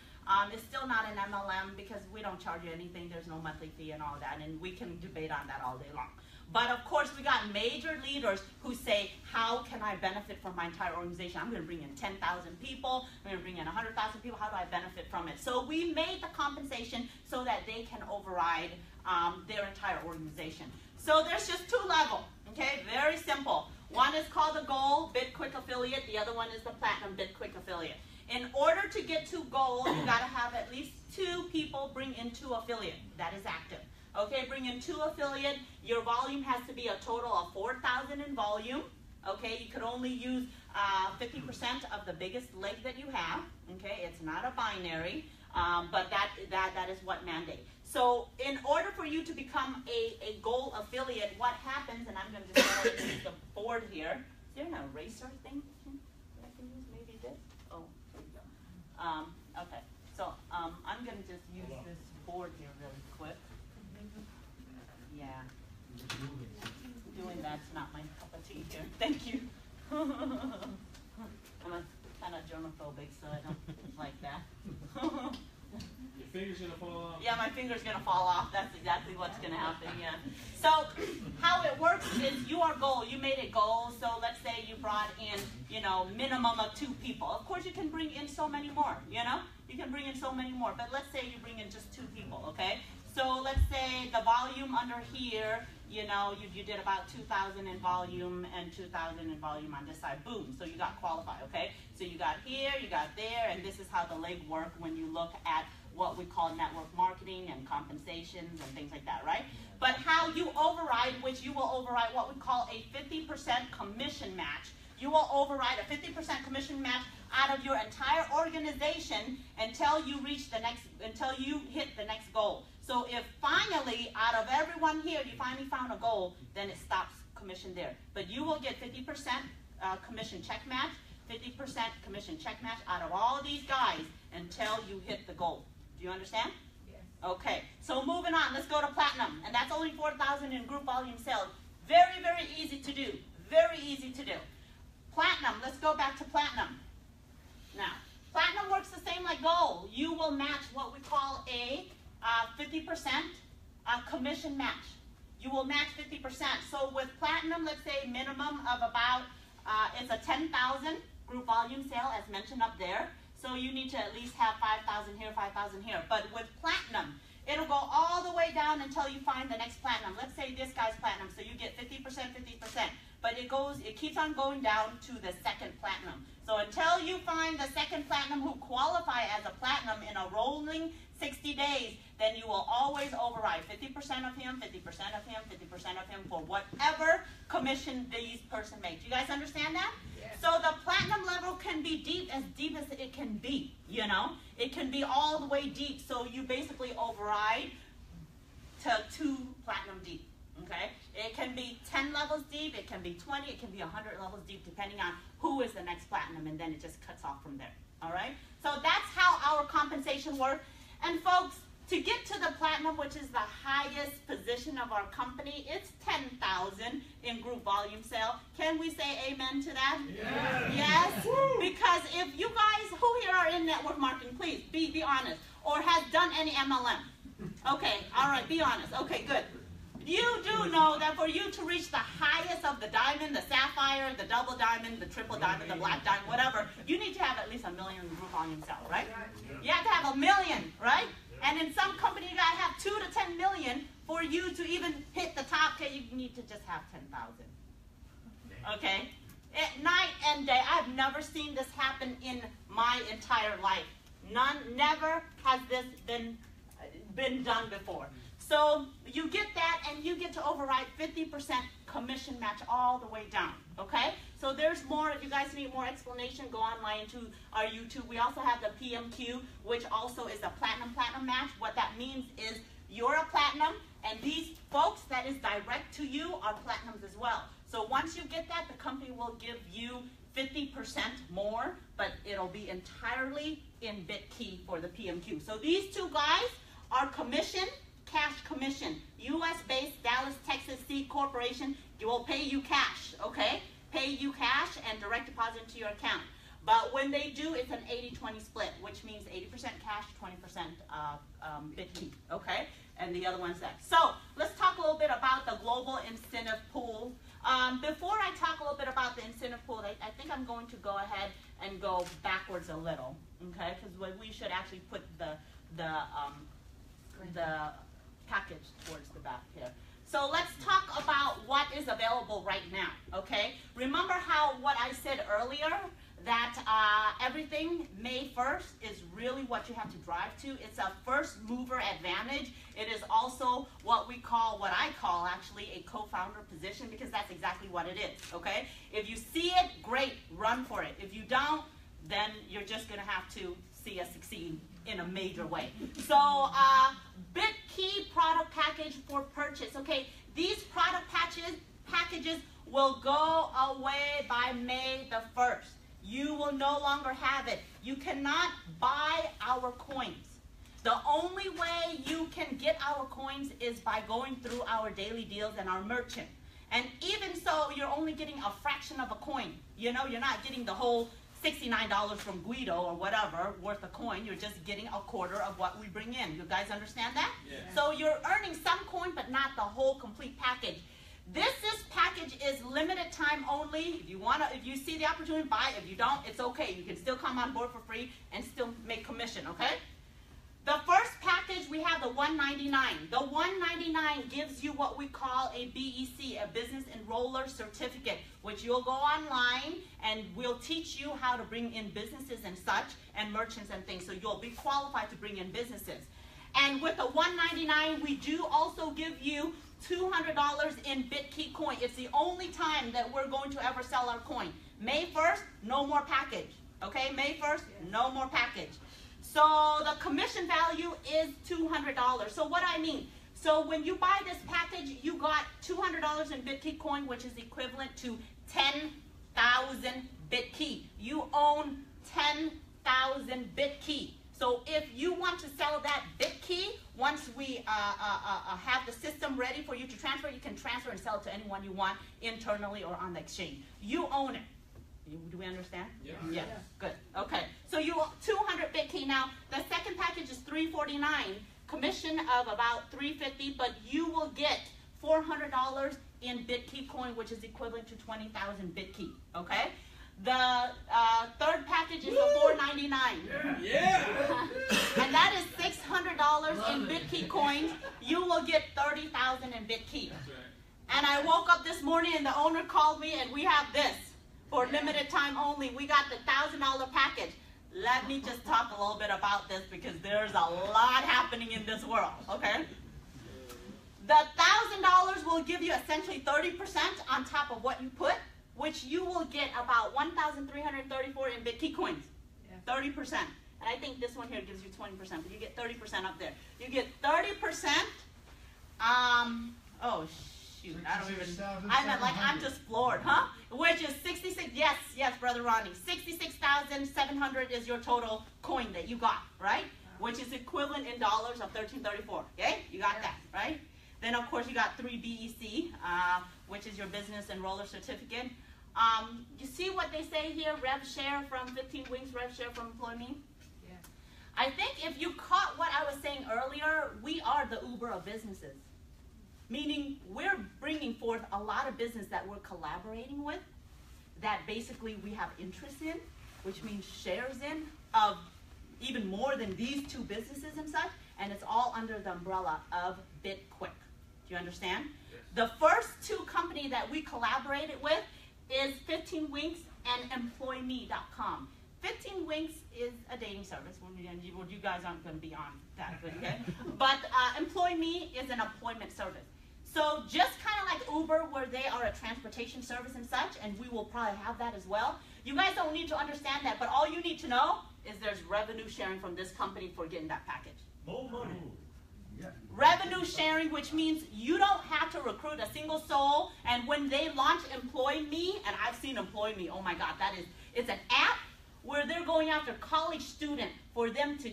It's still not an MLM because we don't charge you anything. There's no monthly fee and all that, and we can debate on that all day long. But of course, we got major leaders who say, how can I benefit from my entire organization? I'm going to bring in 10,000 people. I'm going to bring in 100,000 people. How do I benefit from it? So we made the compensation so that they can override their entire organization. So there's just 2 levels, okay? Very simple. One is called the Gold Bitquick Affiliate. The other one is the Platinum Bitquick Affiliate. In order to get to Gold, you got to have at least 2 people bring in 2 affiliate. That is active. Okay, bring in 2 affiliate. Your volume has to be a total of 4,000 in volume. Okay, you could only use 50% of the biggest leg that you have. Okay, it's not a binary, but that is what mandate. So in order for you to become a Gold affiliate, what happens, and I'm going to just go ahead and use the board here. Is there an eraser thing that I can use? Maybe this? Oh, there we go. Okay, so I'm going to just use this board here really quick. Yeah. Doing that's not my cup of tea here. Thank you. I'm a kind of germophobic, so I don't like that. Your finger's gonna fall off. Yeah, my finger's gonna fall off. That's exactly what's gonna happen. Yeah. So how it works is you are Gold. You made it Gold. So let's say you brought in, minimum of 2 people. Of course, you can bring in so many more. You can bring in so many more. But let's say you bring in just 2 people. Okay. So let's say the volume under here, you did about 2,000 in volume and 2,000 in volume on this side. Boom. So you got qualified, okay? So you got here, you got there, and this is how the leg work when you look at what we call network marketing and compensations and things like that, right? But how you override, which you will override what we call a 50% commission match. you will override a 50% commission match out of your entire organization until you reach the next, until you hit the next goal. So if finally, out of everyone here, you finally found a goal, then it stops commission there. But you will get 50% commission check match, 50% commission check match out of all these guys until you hit the goal. Do you understand? Yes. Okay, so moving on, let's go to platinum. And that's only 4,000 in group volume sales. Very, very easy to do. Very easy to do. Platinum, let's go back to platinum. Now, platinum works the same like gold. You will match what we call a 50% commission match. You will match 50%. So with platinum, let's say minimum of about, it's a 10,000 group volume sale as mentioned up there. So you need to at least have 5,000 here, 5,000 here. But with platinum, it'll go all the way down until you find the next platinum. Let's say this guy's platinum, so you get 50%, 50%. But it keeps on going down to the second platinum. So until you find the second platinum who qualify as a platinum in a rolling 60 days, then you will always override 50% of him, 50% of him, 50% of him for whatever commission these person makes. You guys understand that? Yes. So the platinum level can be deep as it can be, you know? It can be all the way deep, so you basically override to 2 platinum deep, okay? It can be 10 levels deep, it can be 20, it can be 100 levels deep, depending on who is the next platinum, and then it just cuts off from there, all right? So that's how our compensation works. And folks, to get to the platinum, which is the highest position of our company, it's 10,000 in group volume sale. Can we say amen to that? Yes. Yes? Because if you guys, who here are in network marketing, please, be honest, or has done any MLM? Okay, all right, be honest. Okay, good. You do know that for you to reach the highest of the diamond, the sapphire, the double diamond, the triple diamond, the black diamond, whatever, you need to have at least 1 million in group volume sale, right? You have to have 1 million, right? And in some company, you gotta have 2 to 10 million for you to even hit the top. Okay, you need to just have 10,000. Okay? At night and day, I've never seen this happen in my entire life. Never has this been done before. So you get that, and you get to override 50% commission match all the way down, okay? So there's more. If you guys need more explanation, go online to our YouTube. We also have the PMQ, which also is a platinum match. What that means is you're a platinum, and these folks that is direct to you are platinums as well. So once you get that, the company will give you 50% more, but it'll be entirely in Bitqyck for the PMQ. So these 2 guys are commission, cash commission, U.S.-based Dallas, Texas C corporation. You will pay you cash, okay? Pay you cash and direct deposit into your account. But when they do, it's an 80-20 split, which means 80% cash, 20% Bitqyck, okay? And the other one's that. So let's talk a little bit about the global incentive pool. Before I talk a little bit about the incentive pool, I think I'm going to go ahead and go backwards a little, okay? Because we should actually put the package towards the back here. So let's talk about what is available right now, okay? Remember what I said earlier, that everything May 1st is really what you have to drive to. It's a first mover advantage. It is also what I call actually a co-founder position, because that's exactly what it is, okay? If you see it, great, run for it. If you don't, then you're just gonna have to see us succeed in a major way. So Bitqyck product package for purchase. Okay, these product packages will go away by May the 1st. You will no longer have it. You cannot buy our coins. The only way you can get our coins is by going through our daily deals and our merchant. And even so, you're only getting a fraction of a coin. You know, you're not getting the whole $69 from Guido or whatever worth a coin. You're just getting a quarter of what we bring in. You guys understand that? Yeah. So you're earning some coin, but not the whole complete package. This package is limited time only. If you see the opportunity, buy it. If you don't, it's okay. You can still come on board for free and still make commission, okay? The first package, we have the $199. The $199 gives you what we call a BEC, a Business Enroller Certificate, which you'll go online and we'll teach you how to bring in businesses and such, and merchants and things, so you'll be qualified to bring in businesses. And with the $199, we do also give you $200 in Bitqyck coin. It's the only time that we're going to ever sell our coin. May 1st, no more package. Okay, May 1st, no more package. So the commission value is $200. So what I mean, so when you buy this package, you got $200 in Bitqyck coin, which is equivalent to 10,000 Bitqyck. You own 10,000 Bitqyck. So if you want to sell that Bitqyck, once we have the system ready for you to transfer, you can transfer and sell it to anyone you want internally or on the exchange. You own it. Do we understand? Yeah. Yeah. Good. Okay. So you 200 Bitqyck now. The second package is $349, commission of about $350, but you will get $400 in Bitqyck coin, which is equivalent to 20,000 Bitqyck. Okay. The third package is a $499. Yeah. And that is $600 in Bitqyck coins. You will get 30,000 in Bitqyck. That's right. And I woke up this morning and the owner called me and we have this. For limited time only, we got the $1,000 package. Let me just talk a little bit about this because there's a lot happening in this world, okay? The $1,000 will give you essentially 30% on top of what you put, which you will get about 1,334 in Bitqyck coins. 30%. And I think this one here gives you 20%, but you get 30% up there. You get 30%, oh, shoot, I don't even, I'm just floored, huh? Which is 66, yes, Brother Ronnie, 66,700 is your total coin that you got, right? Which is equivalent in dollars of 1334, okay? You got that, right? Then, of course, you got 3 BEC, which is your business enroller certificate. You see what they say here, rev share from 15 Wings, rev share from employee? Yeah. I think if you caught what I was saying earlier, we are the Uber of businesses. Meaning we're bringing forth a lot of business that we're collaborating with, that basically we have interest in, which means shares in of even more than these two businesses and such, and it's all under the umbrella of Bitqyck. Do you understand? Yes. The first two companies that we collaborated with is 15 Winks and EmployMe.com. 15 Winks is a dating service. Well, you guys aren't going to be on that, okay? But EmployMe is an employment service. So just kind of like Uber, where they are a transportation service and such, and we will probably have that as well. You guys don't need to understand that, but all you need to know is there's revenue sharing from this company for getting that package. More money. Yeah. Revenue sharing, which means you don't have to recruit a single soul, and when they launch EmployMe, and I've seen EmployMe, oh my God, it's an app where they're going after college students for them to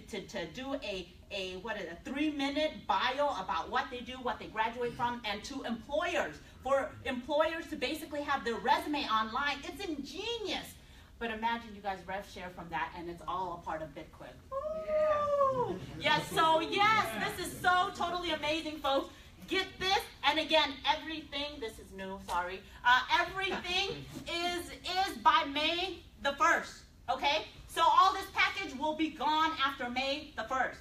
do a 3-minute bio about what they do, what they graduate from, and to employers, for employers to basically have their resume online. It's ingenious. But imagine you guys rev share from that, and it's all a part of Bitqyck. Ooh. Yes, so yes, this is so totally amazing, folks. Get this, and again, everything, this is new, sorry. Everything is by May the 1st. Okay, so all this package will be gone after May the 1st.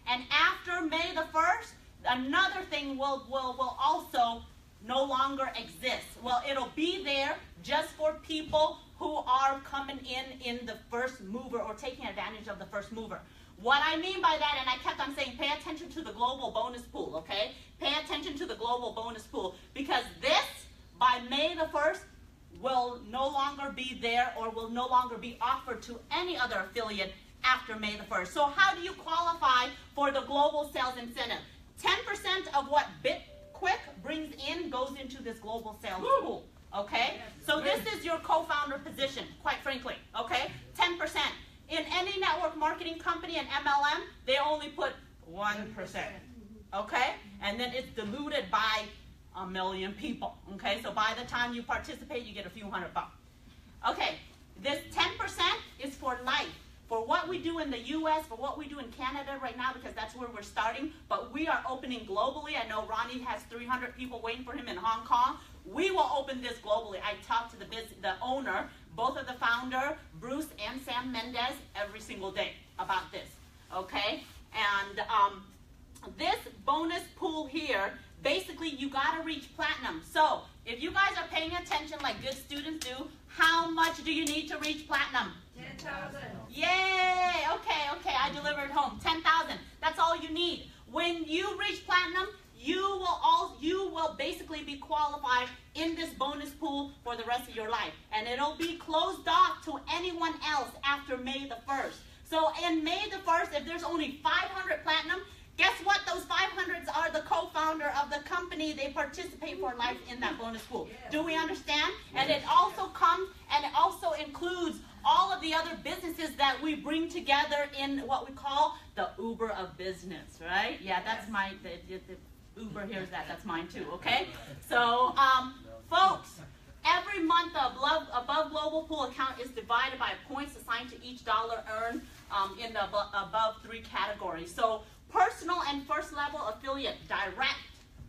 And after May the 1st, another thing will also no longer exist. Well, it'll be there just for people who are coming in the first mover or taking advantage of the first mover. What I mean by that, and I kept on saying, pay attention to the global bonus pool, okay? Pay attention to the global bonus pool, because this, by May the 1st, will no longer be there or will no longer be offered to any other affiliate after May the 1st. So how do you qualify for the global sales incentive? 10% of what Bitqyck brings in goes into this global sales pool, okay? So this is your co-founder position, quite frankly, okay? 10%. In any network marketing company and MLM, they only put 1%, okay? And then it's diluted by a million people, okay? So by the time you participate, you get a few $100. Okay, this 10% is for life. For what we do in the US, for what we do in Canada right now, because that's where we're starting, but we are opening globally. I know Ronnie has 300 people waiting for him in Hong Kong. We will open this globally. I talk to the owner, both of the founder, Bruce and Sam Mendez, every single day about this, okay? And this bonus pool here, basically you gotta reach platinum. So if you guys are paying attention like good students do, how much do you need to reach platinum? 10,000. Yay! Okay, I delivered home. 10,000. That's all you need. When you reach platinum, you will basically be qualified in this bonus pool for the rest of your life. And it'll be closed off to anyone else after May the 1st. So in May the 1st, if there's only 500 platinum, guess what? Those 500s are the co-founder of the company. They participate for life in that bonus pool. Do we understand? And it also comes, and it also includes all of the other businesses that we bring together in what we call the Uber of business, right? Yeah, that's my, the Uber here's that. That's mine too, okay? So, folks, every month the above global pool account is divided by points assigned to each dollar earned in the above 3 categories. So, personal and first level affiliate direct,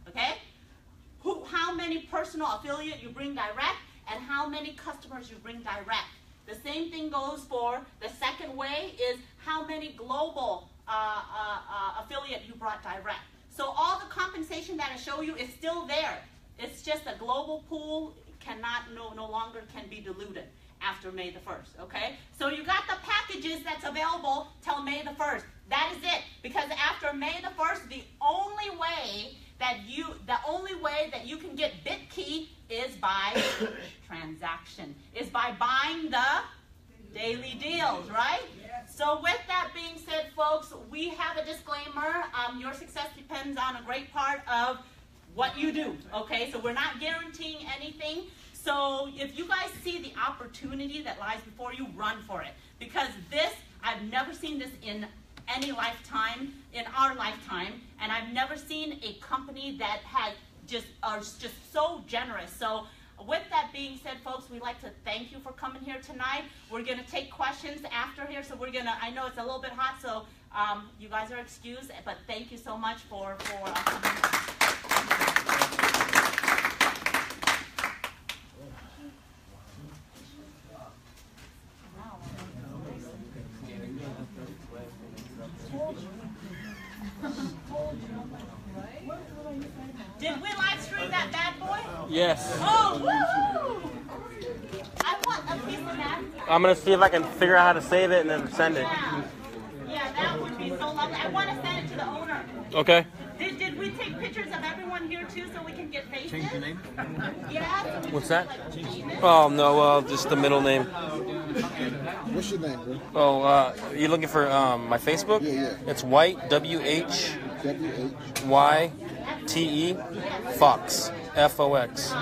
okay? How many personal affiliate you bring direct and how many customers you bring direct. The same thing goes for the second way is how many global affiliate you brought direct. So all the compensation that I show you is still there. It's just a global pool no longer can be diluted after May the 1st, okay? So you got the packages that's available till May the 1st. That is it. Because after May the 1st, the only way that you can get Bitqyck is by transaction, is by buying the daily deals, right? So with that being said, folks, we have a disclaimer. Your success depends on a great part of what you do, okay? So we're not guaranteeing anything. So if you guys see the opportunity that lies before you, run for it. Because this, I've never seen this in any lifetime, in our lifetime, and I've never seen a company that are just so generous. So with that being said, folks, we'd like to thank you for coming here tonight. We're going to take questions after here, so I know it's a little bit hot, so you guys are excused, but thank you so much for coming. Did we live stream that bad boy? Yes. Oh, woo! I want a piece of that. I'm going to see if I can figure out how to save it and then send it. Yeah, that would be so lovely. I want to send it to the owner. Okay. Did we take pictures of everyone here too so we can get faces? Change your name? Yeah. What's that? Oh, no, just the middle name. What's your name, bro? Oh, you looking for my Facebook? Yeah. It's White, WHYTE, Fox, FOX.